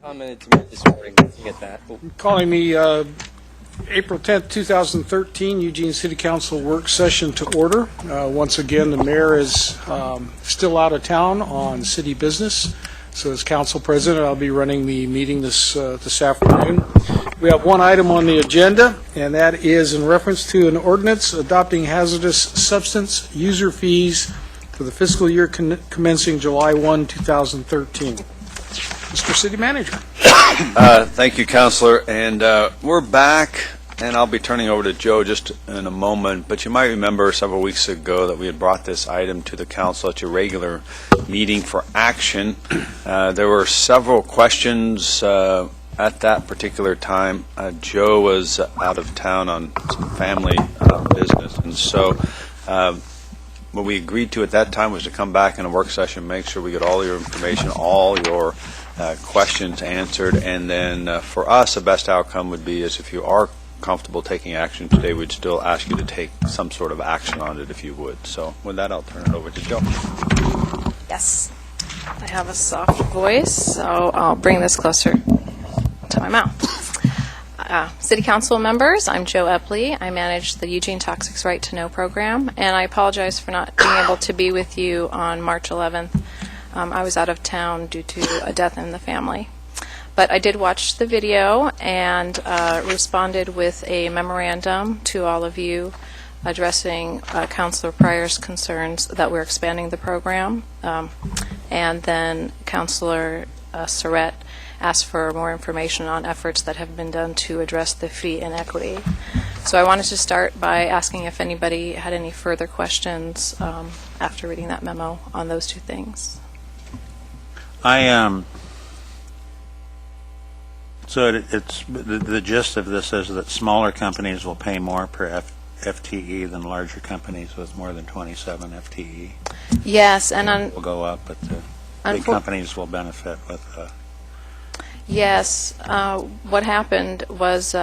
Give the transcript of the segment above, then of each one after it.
Commented to me this morning looking at that. Oh, Calling me April 10th, 2013, Eugene City Council work session to order. Once again, the mayor is still out of town on city business, so as council president, I'll be running the meeting this afternoon. We have one item on the agenda, and that is in reference to an ordinance adopting hazardous substance user fees for the fiscal year commencing July 1, 2013. Mr. City Manager. Thank you, Councilor. And we're back, and I'll be turning over to Joe just in a moment. But you might remember several weeks ago that we had brought this item to the council at your regular meeting for action. There were several questions at that particular time. Joe was out of town on some family business, and so what we agreed to at that time was to come back in a work session, make sure we get all your information, all your questions answered, and then for us, the best outcome would be is if you are comfortable taking action today, we'd still ask you to take some sort of action on it if you would. So with that, I'll turn it over to Joe. Yes, I have a soft voice, so I'll bring this closer to my mouth. City Council members, I'm Joe Epley. I manage the Eugene Toxics Right to Know program, and I apologize for not being able to be with you on March 11th. I was out of town due to a death in the family. But I did watch the video and responded with a memorandum to all of you addressing Councilor Pryor's concerns that we're expanding the program. And then Councilor Surratt asked for more information on efforts that have been done to address the fee inequity. So I wanted to start by asking if anybody had any further questions after reading that memo on those two things. So it's the gist of this is that smaller companies will pay more per FTE than larger companies with more than 27 FTE. Yes, and will go up, but the big companies will benefit with. Yes, what happened was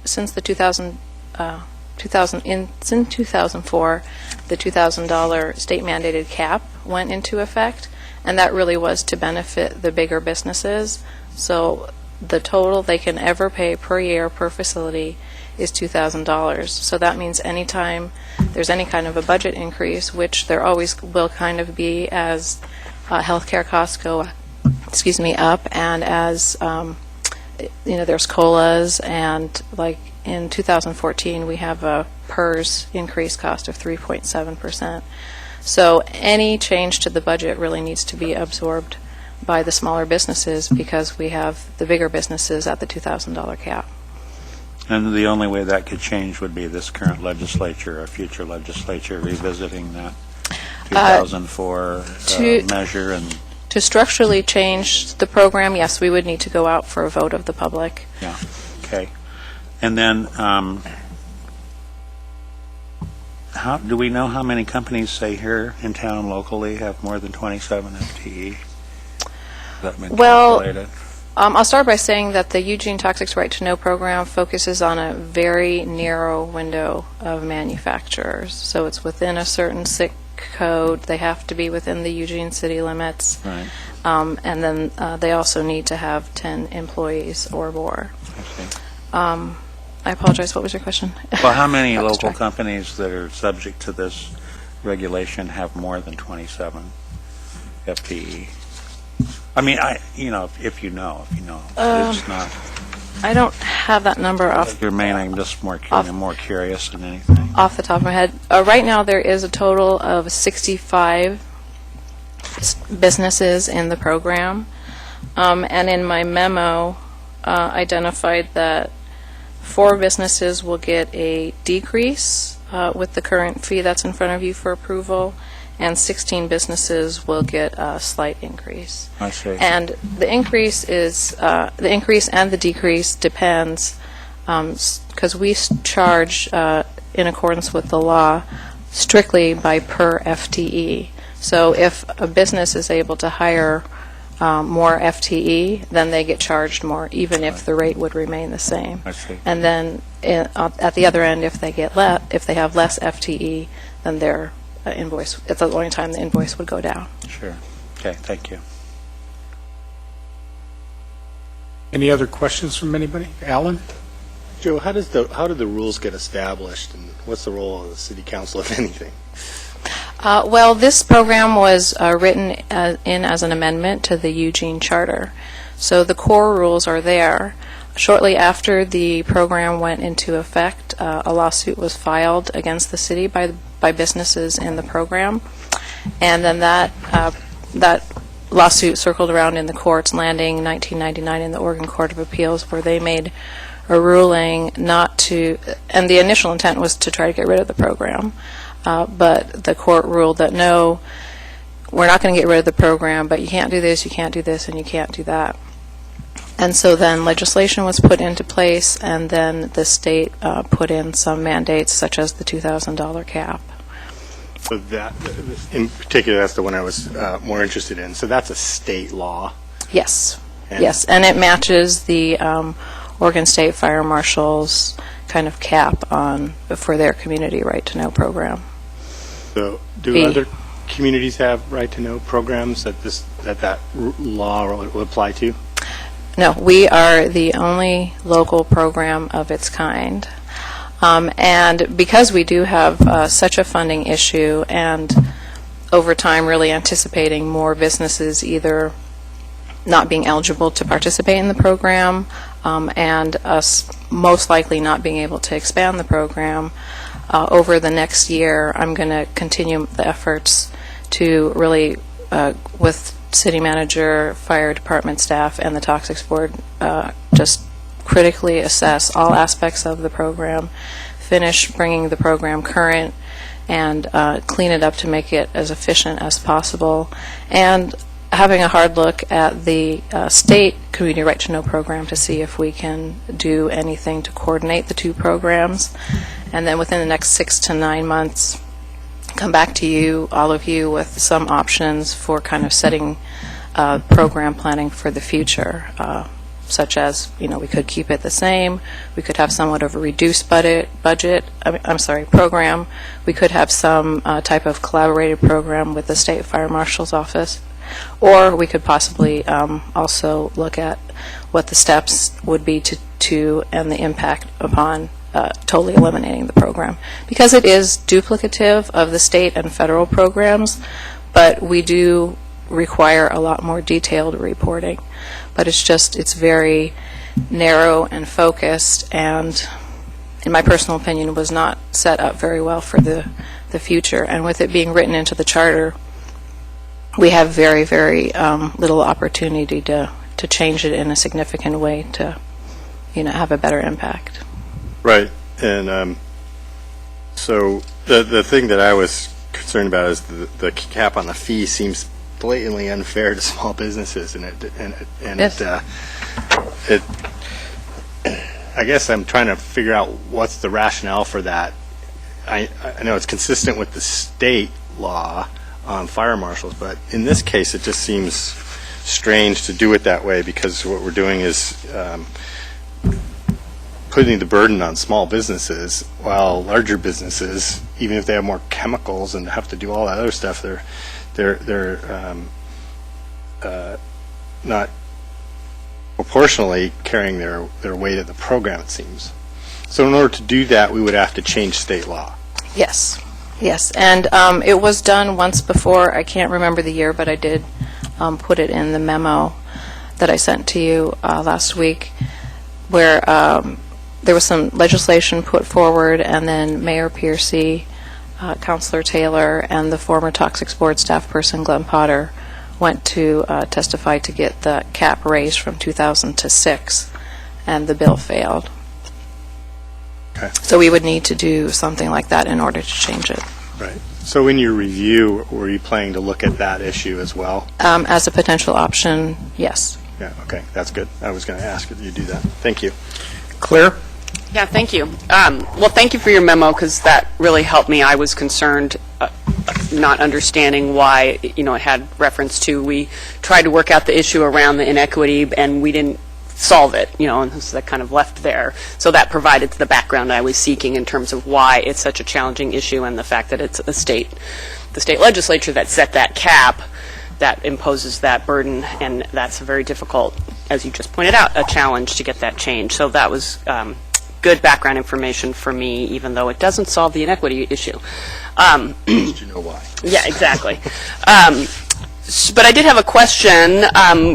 since the 2004, the $2,000 state mandated cap went into effect. And that really was to benefit the bigger businesses. So the total they can ever pay per year per facility is $2,000. So that means anytime there's any kind of a budget increase, which there always will kind of be as healthcare costs go, up, and as there's COLAs, and like in 2014 we have a PERS increase cost of 3.7%. So any change to the budget really needs to be absorbed by the smaller businesses because we have the bigger businesses at the $2,000 cap. And the only way that could change would be this current legislature or future legislature revisiting that 2004 measure. And to structurally change the program, yes, we would need to go out for a vote of the public. Yeah. Okay. And then how do we know how many companies, say, here in town locally have more than 27 FTE? Well, I'll start by saying that the Eugene Toxics Right to Know program focuses on a very narrow window of manufacturers. So it's within a certain SIC code. They have to be within the Eugene city limits. Right. And then they also need to have 10 employees or more. Okay. I apologize. What was your question? Well, how many local companies that are subject to this regulation have more than 27 FTE? I mean, if you know, it's not. I don't have that number off. Your main, I'm just more curious than anything. Off the top of my head, right now there is a total of 65 businesses in the program, and in my memo, identified that 4 businesses will get a decrease with the current fee that's in front of you for approval, and 16 businesses will get a slight increase. I see. And the increase is the increase and the decrease depends because we charge in accordance with the law strictly by per FTE. So if a business is able to hire more FTE, then they get charged more, even if the rate would remain the same. I see. And then at the other end, if they have less FTE, then their invoice, at the only time the invoice would go down. Sure. Okay. Thank you. Any other questions from anybody? Alan? Joe, how did the rules get established, and what's the role of the city council, if anything? Well, this program was written in as an amendment to the Eugene Charter. So the core rules are there. Shortly after the program went into effect, a lawsuit was filed against the city by businesses in the program. And then that lawsuit circled around in the courts, landing 1999 in the Oregon Court of Appeals, where they made a ruling not to, and the initial intent was to try to get rid of the program. But the court ruled that no, we're not going to get rid of the program, but you can't do this, and you can't do that. And so then legislation was put into place, and then the state put in some mandates, such as the $2,000 cap. So that, in particular, that's the one I was more interested in. So that's a state law. Yes, And- yes, and it matches the Oregon State Fire Marshal's kind of cap for their community right-to-know program. So do B. other communities have right-to-know programs that law will apply to? No, we are the only local program of its kind. And because we do have such a funding issue, and over time really anticipating more businesses either not being eligible to participate in the program, and us most likely not being able to expand the program, over the next year I'm going to continue the efforts to really, with city manager, fire department staff, and the Toxics Board, just critically assess all aspects of the program, finish bringing the program current, and clean it up to make it as efficient as possible, and having a hard look at the state community right-to-know program to see if we can do anything to coordinate the two programs, and then within the next 6 to 9 months come back to you, all of you, with some options for kind of setting program planning for the future, such as, we could keep it the same, we could have somewhat of a reduced program, we could have some type of collaborated program with the State Fire Marshal's office, or we could possibly also look at what the steps would be to and the impact upon totally eliminating the program, because it is duplicative of the state and federal programs, but we do require a lot more detailed reporting. But it's very narrow and focused, and in my personal opinion was not set up very well for the future. And with it being written into the charter, we have very, very little opportunity to change it in a significant way to have a better impact. Right. And so the thing that I was concerned about is the cap on the fee seems blatantly unfair to small businesses, and Yes. I guess I'm trying to figure out what's the rationale for that. I know it's consistent with the state law on fire marshals, but in this case it just seems strange to do it that way, because what we're doing is putting the burden on small businesses, while larger businesses, even if they have more chemicals and have to do all that other stuff, they're not proportionally carrying their weight of the program, it seems. So in order to do that, we would have to change state law. Yes, and it was done once before. I can't remember the year, but I did put it in the memo that I sent to you last week, where there was some legislation put forward, and then Mayor Piercy, Councilor Taylor, and the former Toxics Board staff person, Glenn Potter, went to testify to get the cap raised from 2000 to 6, and the bill failed. Okay. So we would need to do something like that in order to change it. Right. So in your review, were you planning to look at that issue as well? As a potential option, yes. Yeah, okay, that's good. I was going to ask if you do that. Thank you. Claire? Yeah, thank you. Well, thank you for your memo, because that really helped me. I was concerned, not understanding why, it had reference to, we tried to work out the issue around the inequity, and we didn't solve it, and so that kind of left there. So that provided the background I was seeking in terms of why it's such a challenging issue, and the fact that it's the state legislature that set that cap that imposes that burden, and that's a very difficult as you just pointed out, a challenge to get that change. So that was good background information for me, even though it doesn't solve the inequity issue. Did you know why? Yeah, exactly. But I did have a question.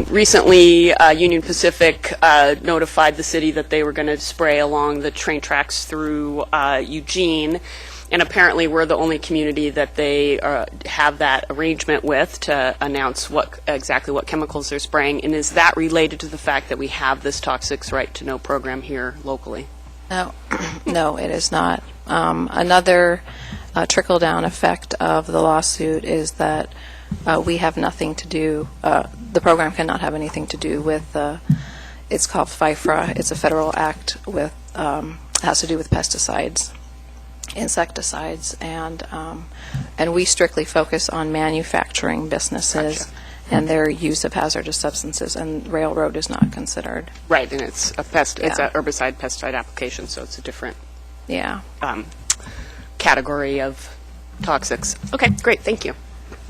Recently, Union Pacific notified the city that they were going to spray along the train tracks through Eugene, and apparently we're the only community that they have that arrangement with to announce exactly what chemicals they're spraying. And is that related to the fact that we have this Toxics Right to Know program here locally? No, no, it is not. Another trickle-down effect of the lawsuit is that we have nothing to do, the program cannot have anything to do with, it's called FIFRA. It's a federal act with, has to do with pesticides, insecticides, and we strictly focus on manufacturing businesses and their use of hazardous substances, and railroad is not considered. Right, and it's a it's Yeah. a herbicide pesticide application, so it's a different Yeah. category of toxics. Okay, great, thank you.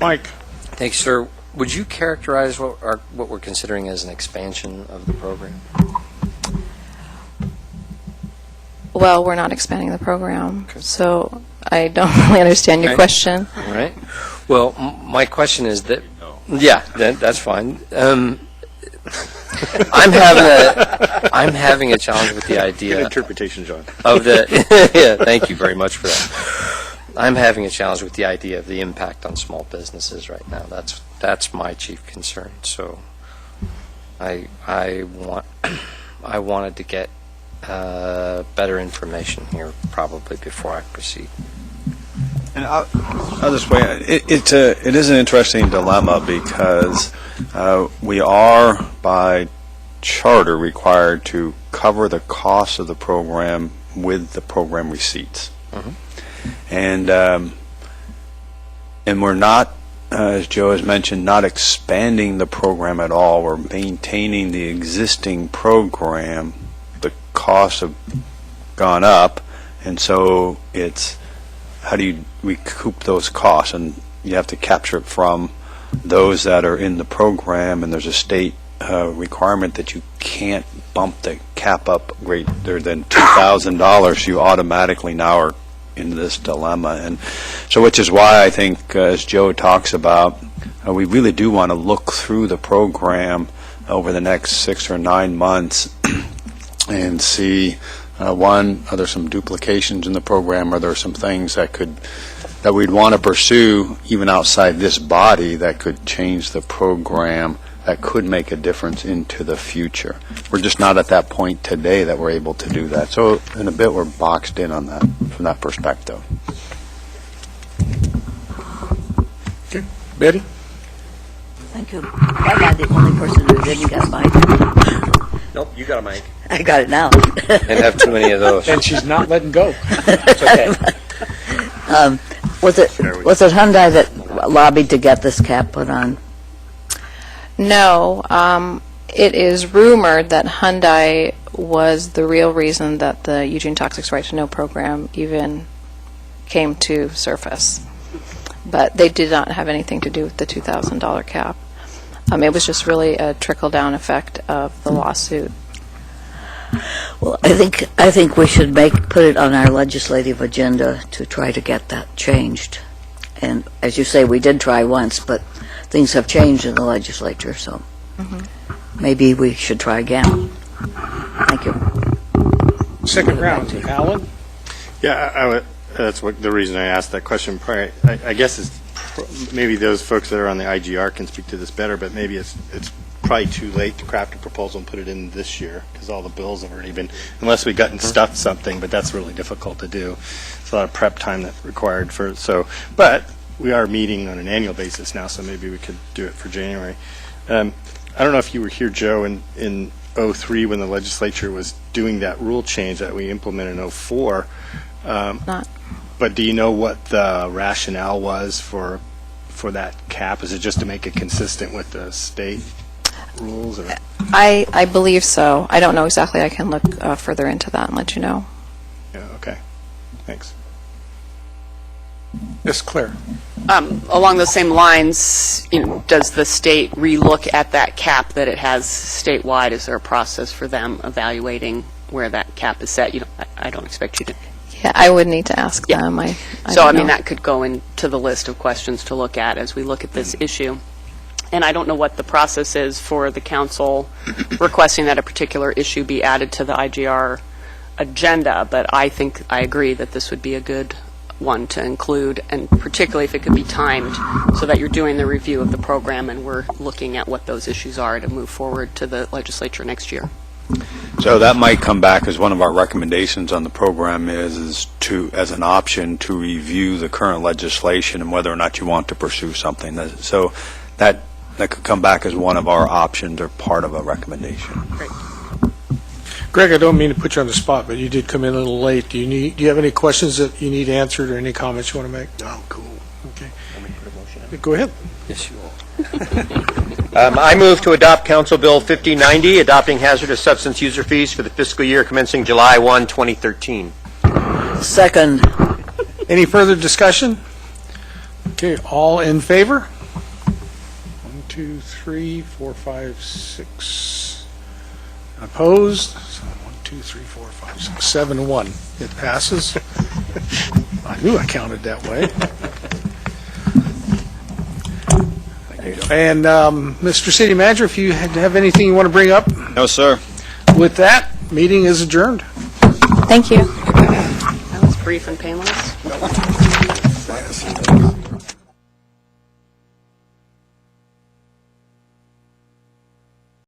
Mike? Thanks, sir. Would you characterize what we're considering as an expansion of the program? Well, we're not expanding the program, so I don't really understand your Okay. question. All right. Well, my question is that, yeah, that's fine. I'm having a challenge with the Good idea interpretation, John. of the. Yeah, thank you very much for that. I'm having a challenge with the idea of the impact on small businesses right now. That's my chief concern. So, I wanted to get better information here probably before I proceed. And I'll just weigh it is an interesting dilemma because we are by charter required to cover the cost of the program with the program receipts. And we're not, as Joe has mentioned, not expanding the program at all. We're maintaining the existing program. The costs have gone up, and so it's how do you recoup those costs? And you have to capture it from those that are in the program, and there's a state requirement that you can't bump the cap up greater than $2,000. You automatically now are in this dilemma. And so which is why I think, as Joe talks about, we really do want to look through the program over the next 6 or 9 months and see, one, are there some duplications in the program? Are there some things that we'd want to pursue even outside this body that could change the program, that could make a difference into the future? We're just not at that point today that we're able to do that. So in a bit, we're boxed in on that from that perspective. Betty? Thank you. I'm not the only person who didn't get mine. Nope, you got a mic. I got it now. And have too many of those. And she's not letting go. It's okay. Was it Hyundai that lobbied to get this cap put on? No, it is rumored that Hyundai was the real reason that the Eugene Toxics Right to Know program even came to surface. But they did not have anything to do with the $2,000 cap. It was just really a trickle-down effect of the lawsuit. Well, I think we should put it on our legislative agenda to try to get that changed. And as you say, we did try once, but things have changed in the legislature, so maybe we should try again. Thank you. Second round, Alan? Yeah, that's the reason I asked that question. Probably, I guess is maybe those folks that are on the IGR can speak to this better, but maybe it's probably too late to craft a proposal and put it in this year because all the bills have already been, unless we got and stuffed something, but that's really difficult to do. It's a lot of prep time that's required but we are meeting on an annual basis now, so maybe we could do it for January. I don't know if you were here, Joe, in 03 when the legislature was doing that rule change that we implemented in 04. Not. But do you know what the rationale was for that cap? Is it just to make it consistent with the state rules? Or? I believe so. I don't know exactly. I can look further into that and let you know. Yeah, okay. Thanks. Yes, Claire. Along those same lines, does the state relook at that cap that it has statewide? Is there a process for them evaluating where that cap is set? I don't expect you to. Yeah, I would need to ask them. So, that could go into the list of questions to look at as we look at this issue. And I don't know what the process is for the council requesting that a particular issue be added to the IGR agenda, but I think I agree that this would be a good one to include, and particularly if it could be timed so that you're doing the review of the program and we're looking at what those issues are to move forward to the legislature next year. So that might come back as one of our recommendations on the program is to, as an option, to review the current legislation and whether or not you want to pursue something. So that could come back as one of our options or part of a recommendation. Great. Greg, I don't mean to put you on the spot, but you did come in a little late. Do you have any questions that you need answered or any comments you want to make? No, cool. Okay. Go ahead. Yes, you will. I move to adopt Council Bill 5090, adopting hazardous substance user fees for the fiscal year commencing July 1, 2013. Second. Any further discussion? Okay, all in favor? 1, 2, 3, 4, 5, 6. Opposed? 1, 2, 3, 4, 5, 6, 7, 1. It passes. I knew I counted that way. And Mr. City Manager, if you have anything you want to bring up, No, sir. with that, meeting is adjourned. Thank you. That was brief and painless.